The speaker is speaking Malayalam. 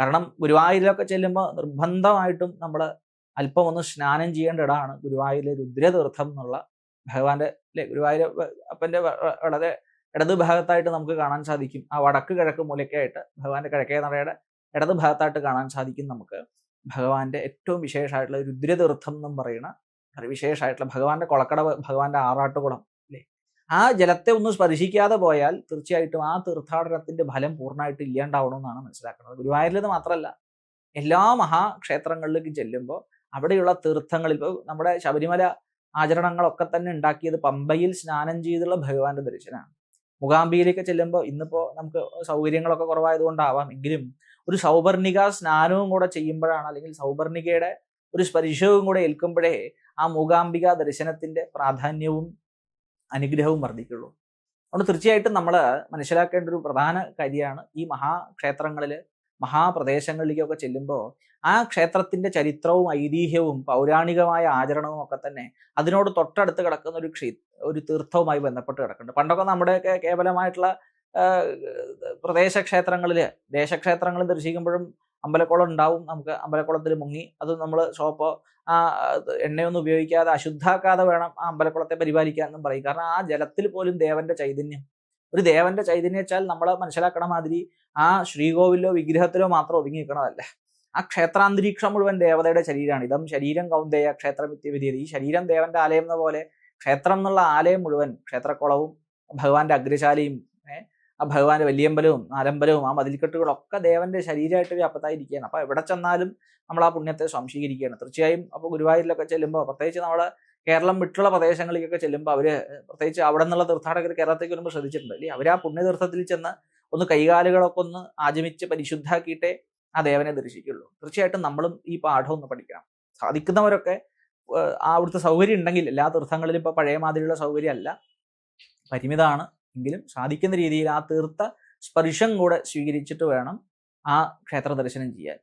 കാരണം ഗുരുവായൂരിലൊക്കെ ചെല്ലുമ്പോൾ നിർബന്ധമായിട്ടും നമ്മൾ അല്പം ഒന്ന് സ്നാനം ചെയ്യേണ്ട ഇടമാണ് ഗുരുവായൂരിലെ രുദ്രതീർത്ഥം എന്നുള്ള ഭഗവാന്റെ ഗുരുവായൂർ അപ്പൻ്റെ വളരെ ഇടത് ഭാഗത്തായിട്ട് നമുക്ക് കാണാൻ സാധിക്കും. ആ വടക്ക് കിഴക്ക് മൂലയ്ക്കായിട്ട് ഭഗവാന്റെ കിഴക്കേ നടയുടെ ഇടത് ഭാഗത്തായിട്ട് കാണാൻ സാധിക്കും നമുക്ക് ഭഗവാന്റെ ഏറ്റവും വിശേഷമായിട്ടുള്ള രുദ്രതീർത്ഥം എന്നും പറയുന്ന വിശേഷമായിട്ടുള്ള ഭഗവാന്റെ കൊളക്കടവ്, ഭഗവാന്റെ ആറാട്ടുകുളം അല്ലേ. ആ ജലത്തെ ഒന്ന് സ്പർശിക്കാതെ പോയാൽ തീർച്ചയായിട്ടും ആ തീർത്ഥാടനത്തിന്റെ ഫലം പൂർണ്ണമായിട്ട് ഇല്ലാണ്ടാവണമെന്നാണ് മനസ്സിലാക്കുന്നത്. ഗുരുവായൂരിൽ മാത്രമല്ല, എല്ലാ മഹാക്ഷേത്രങ്ങളിലേക്ക് ചെല്ലുമ്പോൾ അവിടെയുള്ള തീർത്ഥങ്ങളിൽ ഇപ്പോൾ നമ്മുടെ ശബരിമല ആചരണങ്ങളൊക്കെ തന്നെ ഉണ്ടാക്കിയത് പമ്പയിൽ സ്നാനം ചെയ്തുള്ള ഭഗവാന്റെ ദർശനമാണ്. മൂകാംബികയിലേക്ക് ചെല്ലുമ്പോൾ ഇന്നിപ്പോൾ നമുക്ക് സൗകര്യങ്ങളൊക്കെ കുറവായതുകൊണ്ടാവാം, എങ്കിലും ഒരു സൗപർണിക സ്നാനവും കൂടെ ചെയ്യുമ്പോഴാണ്, അല്ലെങ്കിൽ സൗപർണികയുടെ ഒരു സ്പർശവും കൂടെ ഏൽക്കുമ്പോഴേ ആ മൂകാംബിക ദർശനത്തിന്റെ പ്രാധാന്യവും അനുഗ്രഹവും വർദ്ധിക്കുള്ളൂ. അതുകൊണ്ട് തീർച്ചയായിട്ടും നമ്മൾ മനസ്സിലാക്കേണ്ട ഒരു പ്രധാന കാര്യമാണ് ഈ മഹാക്ഷേത്രങ്ങളിൽ, മഹാപ്രദേശങ്ങളിലേക്കൊക്കെ ചെല്ലുമ്പോൾ ആ ക്ഷേത്രത്തിന്റെ ചരിത്രവും ഐതിഹ്യവും പൗരാണികമായ ആചരണവും ഒക്കെ തന്നെ അതിനോട് തൊട്ടടുത്ത് കിടക്കുന്ന ഒരു തീർത്ഥവുമായി ബന്ധപ്പെട്ട് കിടക്കുന്നുണ്ട്. പണ്ടൊക്കെ നമ്മുടെയൊക്കെ കേവലമായിട്ടുള്ള പ്രദേശക്ഷേത്രങ്ങളിൽ, ദേശക്ഷേത്രങ്ങളിൽ ദർശിക്കുമ്പോഴും അമ്പലക്കുളം ഉണ്ടാവും. നമുക്ക് അമ്പലക്കുളത്തിൽ മുങ്ങി, അത് നമ്മൾ സോപ്പോ എണ്ണയൊന്നും ഉപയോഗിക്കാതെ അശുദ്ധാക്കാതെ വേണം ആ അമ്പലക്കുളത്തെ പരിപാലിക്കാൻ എന്നും പറയും. കാരണം ആ ജലത്തിൽ പോലും ദേവന്റെ ചൈതന്യം, ഒരു ദേവന്റെ ചൈതന്യം വെച്ചാൽ നമ്മൾ മനസ്സിലാക്കണ മാതിരി ആ ശ്രീകോവിലോ വിഗ്രഹത്തിലോ മാത്രം ഒതുങ്ങി നിൽക്കണതല്ല. ആ ക്ഷേത്രാന്തരീക്ഷം മുഴുവൻ ദേവതയുടെ ശരീരമാണ്. ഇതം ശരീരം കൗന്ദേയ ക്ഷേത്രമിത്യവിധീയത. ഈ ശരീരം ദേവന്റെ ആലയം എന്ന പോലെ ക്ഷേത്രം എന്നുള്ള ആലയം മുഴുവൻ, ക്ഷേത്രക്കുളവും ഭഗവാന്റെ അഗ്രശാലയും ആ ഭഗവാന്റെ വലിയമ്പലവും നാലമ്പലവും ആ മതിൽക്കെട്ടുകളൊക്കെ ദേവന്റെ ശരീരമായിട്ട് വ്യാപകമായിരിക്കുകയാണ്. അപ്പൊ എവിടെ ചെന്നാലും നമ്മൾ ആ പുണ്യത്തെ സംശീകരിക്കുകയാണ് തീർച്ചയായും. അപ്പോൾ ഗുരുവായൂരിലൊക്കെ ചെല്ലുമ്പോൾ, പ്രത്യേകിച്ച് നമ്മളെ കേരളം വിട്ടുള്ള പ്രദേശങ്ങളിലേക്കൊക്കെ ചെല്ലുമ്പോൾ അവര്, പ്രത്യേകിച്ച് അവിടെ നിന്നുള്ള തീർത്ഥാടകർ കേരളത്തേക്ക് വരുമ്പോൾ ശ്രദ്ധിച്ചിട്ടുണ്ട് അല്ലേ, അവർ ആ പുണ്യതീർത്ഥത്തിൽ ചെന്ന് ഒന്ന് കൈകാലുകളൊക്കെ ഒന്ന് ആചമിച്ച് പരിശുദ്ധാക്കിയിട്ടേ ആ ദേവനെ ദർശിക്കുള്ളൂ. തീർച്ചയായിട്ടും നമ്മളും ഈ പാഠം ഒന്ന് പഠിക്കണം. സാധിക്കുന്നവരൊക്കെ ആ അവിടുത്തെ സൗകര്യം ഉണ്ടെങ്കിൽ, എല്ലാ തീർത്ഥങ്ങളിലും ഇപ്പോൾ പഴയ മാതിരിയുള്ള സൗകര്യം അല്ല, പരിമിതമാണ്, എങ്കിലും സാധിക്കുന്ന രീതിയിൽ ആ തീർത്ഥ സ്പർശം കൂടെ സ്വീകരിച്ചിട്ട് വേണം ആ ക്ഷേത്ര ദർശനം ചെയ്യാൻ.